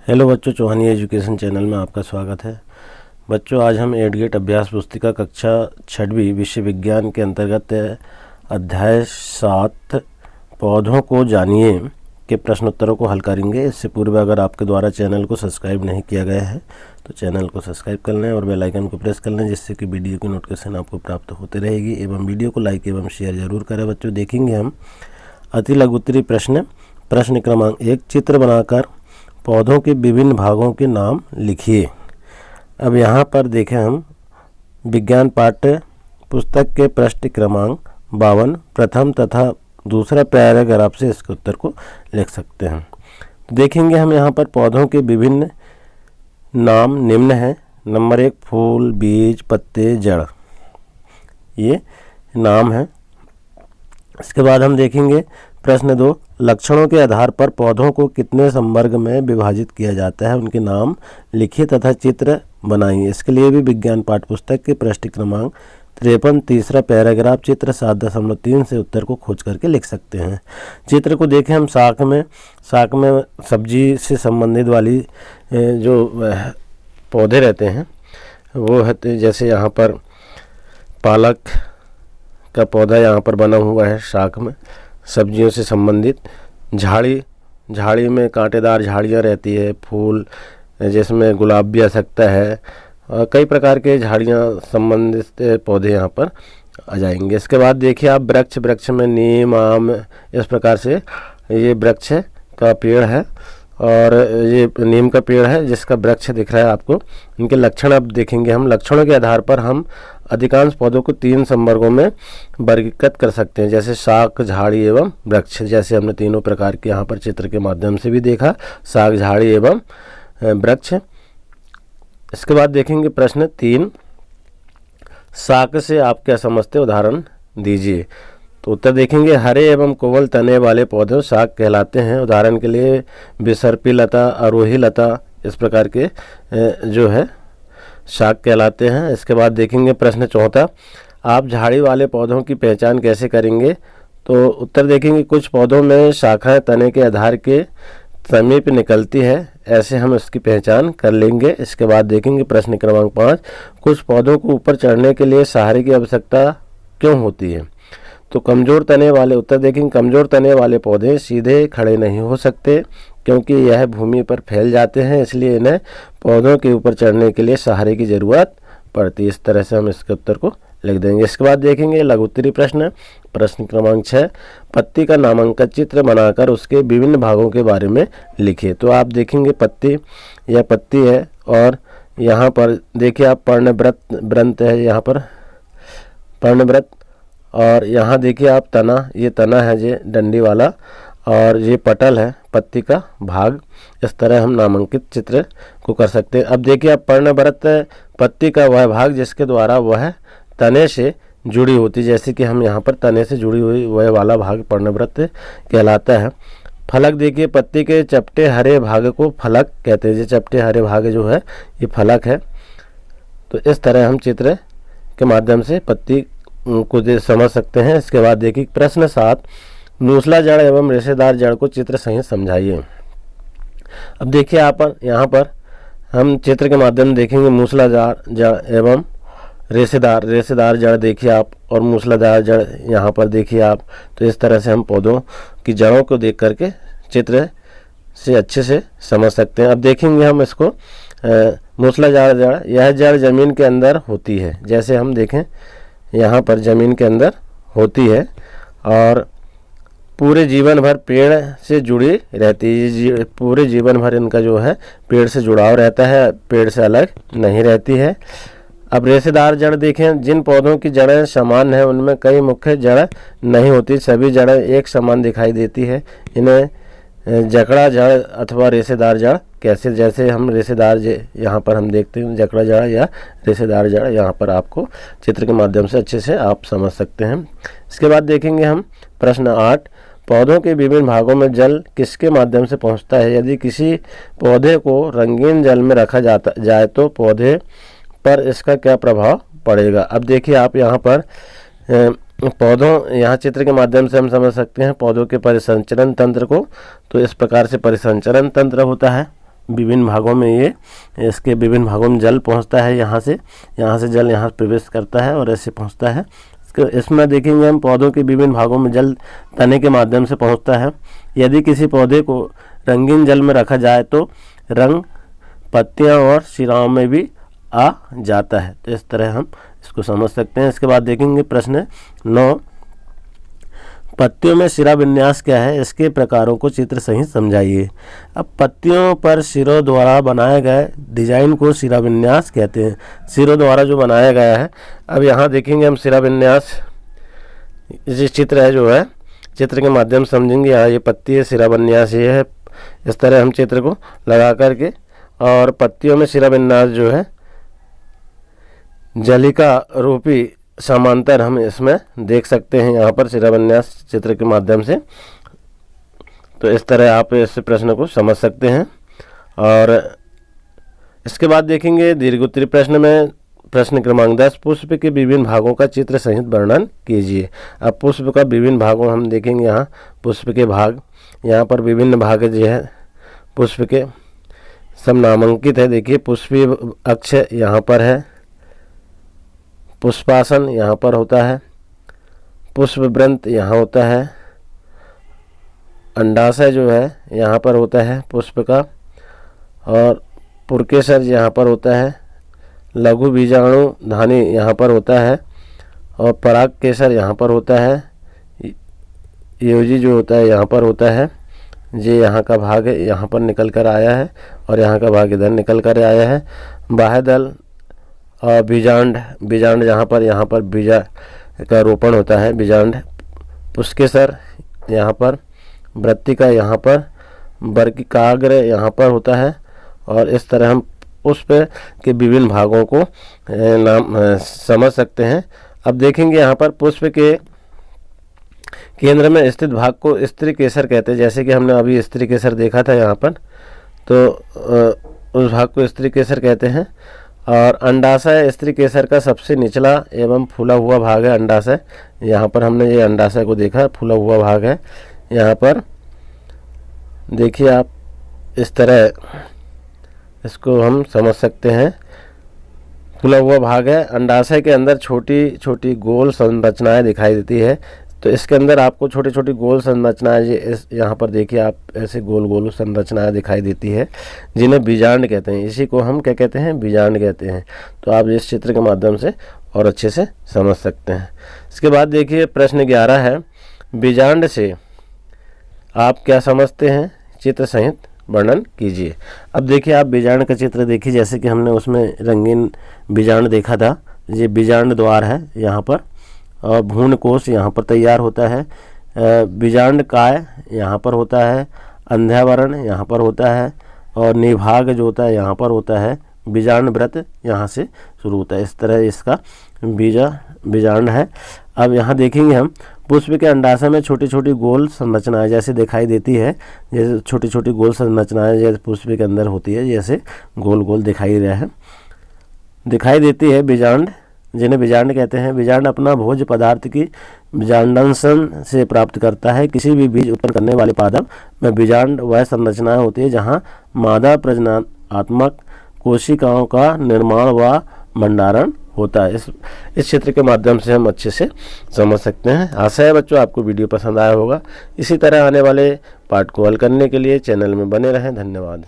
Hello बच्चों, चौहानी education channel में आपका स्वागत है। बच्चों, आज हम 8 गेट अभ्यास पुस्तिका कक्षा 6वीं विषय विज्ञान के अंतर्गत अध्याय 7 पौधों को जानिए के प्रश्नोत्तरों को हल करेंगे। इससे पूर्व अगर आपके द्वारा चैनल को सब्सक्राइब नहीं किया गया है तो चैनल को सब्सक्राइब कर लें और बेल आइकन को प्रेस कर लें, जिससे कि वीडियो की नोटिफिकेशन आपको प्राप्त होती रहेगी। एवं वीडियो को लाइक एवं शेयर जरूर करें। बच्चों, देखेंगे हम अति लघु उत्तरीय प्रश्न क्रमांक 1, चित्र बनाकर पौधों के विभिन्न भागों के नाम लिखिए। अब यहाँ पर देखें हम विज्ञान पाठ्य पुस्तक के प्रश्न क्रमांक 52 प्रथम तथा दूसरा पैराग्राफ से इसके उत्तर को लिख सकते हैं। देखेंगे हम यहाँ पर पौधों के विभिन्न नाम निम्न हैं। नंबर 1, फूल, बीज, पत्ते, जड़, ये नाम है। इसके बाद हम देखेंगे प्रश्न 2, लक्षणों के आधार पर पौधों को कितने संवर्ग में विभाजित किया जाता है, उनके नाम लिखिए तथा चित्र बनाइए। इसके लिए भी विज्ञान पाठ्य पुस्तक के प्रश्न क्रमांक 53 तीसरा पैराग्राफ चित्र 7.3 से उत्तर को खोज करके लिख सकते हैं। चित्र को देखें हम साख में सब्जी से संबंधित वाली जो पौधे रहते हैं वो है, जैसे यहाँ पर पालक का पौधा यहाँ पर बना हुआ है साख में, सब्जियों से संबंधित। झाड़ी में कांटेदार झाड़ियाँ रहती है। फूल जिसमें गुलाब भी आ सकता है, कई प्रकार के झाड़ियाँ संबंधित पौधे यहाँ पर आ जाएंगे। इसके बाद देखिए आप वृक्ष में नीम, आम, इस प्रकार से ये वृक्ष का पेड़ है और ये नीम का पेड़ है जिसका वृक्ष दिख रहा है आपको। इनके लक्षण अब देखेंगे हम। लक्षणों के आधार पर हम अधिकांश पौधों को 3 संवर्गों में वर्गीकृत कर सकते हैं, जैसे शाक, झाड़ी एवं वृक्ष। जैसे हमने तीनों प्रकार के यहाँ पर चित्र के माध्यम से भी देखा, शाक, झाड़ी एवं वृक्ष। इसके बाद देखेंगे प्रश्न 3, शाक से आप क्या समझते, उदाहरण दीजिए। तो उत्तर देखेंगे हरे एवं कोमल तने वाले पौधे शाक कहलाते हैं। उदाहरण के लिए बिसर्पी लता, आरोही लता, इस प्रकार के जो है शाक कहलाते हैं। इसके बाद देखेंगे प्रश्न 4, आप झाड़ी वाले पौधों की पहचान कैसे करेंगे। तो उत्तर देखेंगे कुछ पौधों में शाखाएं तने के आधार के समीप निकलती है, ऐसे हम इसकी पहचान कर लेंगे। इसके बाद देखेंगे प्रश्न क्रमांक 5, कुछ पौधों को ऊपर चढ़ने के लिए सहारे की आवश्यकता क्यों होती है। तो कमज़ोर तने वाले, उत्तर देखेंगे कमज़ोर तने वाले पौधे सीधे खड़े नहीं हो सकते क्योंकि यह भूमि पर फैल जाते हैं, इसलिए इन्हें पौधों के ऊपर चढ़ने के लिए सहारे की ज़रूरत पड़ती है। इस तरह से हम इसके उत्तर को लिख देंगे। इसके बाद देखेंगे लघु उत्तरीय प्रश्न क्रमांक 6, पत्ती का नामांकित चित्र बनाकर उसके विभिन्न भागों के बारे में लिखिए। तो आप देखेंगे यह पत्ती है और यहाँ पर देखिए आप पर्णवृत्त है, यहाँ पर पर्णवृत्त, और यहाँ देखिए आप तना, ये तना है ये डंडी वाला, और ये पटल है पत्ती का भाग। इस तरह हम नामांकित चित्र को कर सकते हैं। अब देखिए आप पर्णवृत्त पत्ती का वह भाग जिसके द्वारा वह तने से जुड़ी होती, जैसे कि हम यहाँ पर तने से जुड़ी हुई वह वाला भाग पर्णवृत्त कहलाता है। फलक देखिए पत्ती के चपटे हरे भाग को फलक कहते हैं। ये चपटे हरे भाग जो है ये फलक है। तो इस तरह हम चित्र के माध्यम से पत्ती को समझ सकते हैं। इसके बाद देखिए प्रश्न 7, मूसला जड़ एवं रेशेदार जड़ को चित्र सहित समझाइए। अब देखिए यहाँ पर हम चित्र के माध्यम से देखेंगे मूसलाधार जड़ एवं रेशेदार जड़ देखिए आप, और मूसलाधार जड़ यहाँ पर देखिए आप। तो इस तरह से हम पौधों की जड़ों को देख करके चित्र से अच्छे से समझ सकते हैं। अब देखेंगे हम इसको मूसलाधार जड़, यह जड़ जमीन के अंदर होती है। जैसे हम देखें यहाँ पर ज़मीन के अंदर होती है और पूरे जीवन भर पेड़ से जुड़ी रहती है। पूरे जीवन भर इनका जो है पेड़ से जुड़ाव रहता है, पेड़ से अलग नहीं रहती है। अब रेशेदार जड़ देखें, जिन पौधों की जड़ें समान हैं उनमें कई मुख्य जड़ नहीं होती, सभी जड़ें एक समान दिखाई देती है। इन्हें जकड़ा जड़ अथवा रेशेदार जड़ कैसे, जैसे हम रेशेदार यहाँ पर हम देखते हैं जकड़ा जड़ या रेशेदार जड़, यहाँ पर आपको चित्र के माध्यम से अच्छे से आप समझ सकते हैं। इसके बाद देखेंगे हम प्रश्न 8, पौधों के विभिन्न भागों में जल किसके माध्यम से पहुँचता है। यदि किसी पौधे को रंगीन जल में रखा जाए तो पौधे पर इसका क्या प्रभाव पड़ेगा। अब देखिए आप यहाँ पर पौधों, यहाँ चित्र के माध्यम से हम समझ सकते हैं पौधों के परिसंचरण तंत्र को। तो इस प्रकार से परिसंचरण तंत्र होता है विभिन्न भागों में इसके विभिन्न भागों में जल पहुंचता है। यहाँ से जल यहाँ प्रवेश करता है और ऐसे पहुंचता है। इसमें देखेंगे हम पौधों के विभिन्न भागों में जल तने के माध्यम से पहुंचता है। यदि किसी पौधे को रंगीन जल में रखा जाए तो रंग पत्तियां और शिराओं में भी आ जाता है। तो इस तरह हम इसको समझ सकते हैं। इसके बाद देखेंगे प्रश्न 9, पत्तियों में शिरा विन्यास क्या है, इसके प्रकारों को चित्र सहित समझाइए। अब पत्तियों पर सिरों द्वारा बनाए गए डिजाइन को शिरा विन्यास कहते हैं। सिरों द्वारा जो बनाया गया है, अब यहाँ देखेंगे हम शिरा विन्यास, ये चित्र है जो है, चित्र के माध्यम से समझेंगे। यहाँ ये पत्ती है, शिरा विन्यास ये है। इस तरह हम चित्र को लगा करके, और पत्तियों में शिरा विन्यास जो है जलिका रूपी समांतर हम इसमें देख सकते हैं, यहाँ पर शिराविन्यास चित्र के माध्यम से। तो इस तरह आप इस प्रश्न को समझ सकते हैं। और इसके बाद देखेंगे दीर्घोत्तरी प्रश्न में प्रश्न क्रमांक 10, पुष्प के विभिन्न भागों का चित्र सहित वर्णन कीजिए। अब पुष्प का विभिन्न भागों हम देखेंगे। यहाँ पुष्प के भाग, यहाँ पर विभिन्न भाग जो है पुष्प के सब नामांकित है। देखिए पुष्पीय अक्ष यहाँ पर है, पुष्पासन यहाँ पर होता है, पुष्प वृंत यहाँ होता है, अंडाशय जो है यहाँ पर होता है पुष्प का, और पुरकेसर यहाँ पर होता है, लघु बीजाणु धानी यहाँ पर होता है, और पराग केसर यहाँ पर होता है, योजी जो होता है यहाँ पर होता है। ये यहाँ का भाग है, यहाँ पर निकल कर आया है, और यहाँ का भाग इधर निकल कर आया है। बाह्यदल और बीजांड यहाँ पर बीजा का रोपण होता है, बीजांड। पुष्केसर यहाँ पर, वृत्तिका यहाँ पर, वर्गिकाग्र यहाँ पर होता है। और इस तरह हम पुष्प के विभिन्न भागों को नाम समझ सकते हैं। अब देखेंगे यहाँ पर पुष्प के केंद्र में स्थित भाग को स्त्री केसर कहते हैं। जैसे कि हमने अभी स्त्री केसर देखा था यहाँ पर, तो उस भाग को स्त्री केसर कहते हैं। और अंडाशय स्त्री केसर का सबसे निचला एवं फूला हुआ भाग है अंडाशय। यहाँ पर हमने ये अंडाशय को देखा, फूला हुआ भाग है। यहाँ पर देखिए आप, इस तरह इसको हम समझ सकते हैं, फूला हुआ भाग है। अंडाशय के अंदर छोटी छोटी गोल संरचनाएं दिखाई देती है। तो इसके अंदर आपको छोटी छोटी गोल संरचनाएं, यहाँ पर देखिए आप, ऐसे गोल गोल संरचनाएं दिखाई देती है, जिन्हें बीजांड कहते हैं। इसी को हम क्या कहते हैं, बीजांड कहते हैं। तो आप इस चित्र के माध्यम से और अच्छे से समझ सकते हैं। इसके बाद देखिए प्रश्न 11 है, बीजांड से आप क्या समझते हैं, चित्र सहित वर्णन कीजिए। अब देखिए आप बीजांड का चित्र देखिए, जैसे कि हमने उसमें रंगीन बीजांड देखा था। ये बीजांड द्वार है यहाँ पर, और भ्रूण कोश यहाँ पर तैयार होता है। बीजांड काय यहाँ पर होता है, अंध्यावरण यहाँ पर होता है, और निभाग जो होता है यहाँ पर होता है। बीजांड व्रत यहाँ से शुरू होता है। इस तरह इसका बीजांड है। अब यहाँ देखेंगे हम, पुष्प के अंडाशय में छोटी छोटी गोल संरचनाएं जैसे दिखाई देती है, जैसे छोटी छोटी गोल संरचनाएं जैसे पुष्प के अंदर होती है, जैसे गोल गोल दिखाई देती है बीजांड, जिन्हें बीजांड कहते हैं। बीजांड अपना भोज्य पदार्थ की बीजांडांशन से प्राप्त करता है। किसी भी बीज उत्पन्न करने वाले पादप में बीजांड वह संरचनाएं होती है जहां मादा प्रजननात्मक कोशिकाओं का निर्माण व भंडारण होता है। इस क्षेत्र के माध्यम से हम अच्छे से समझ सकते हैं। आशा है बच्चों आपको वीडियो पसंद आया होगा। इसी तरह आने वाले पार्ट को हल करने के लिए चैनल में बने रहें। धन्यवाद।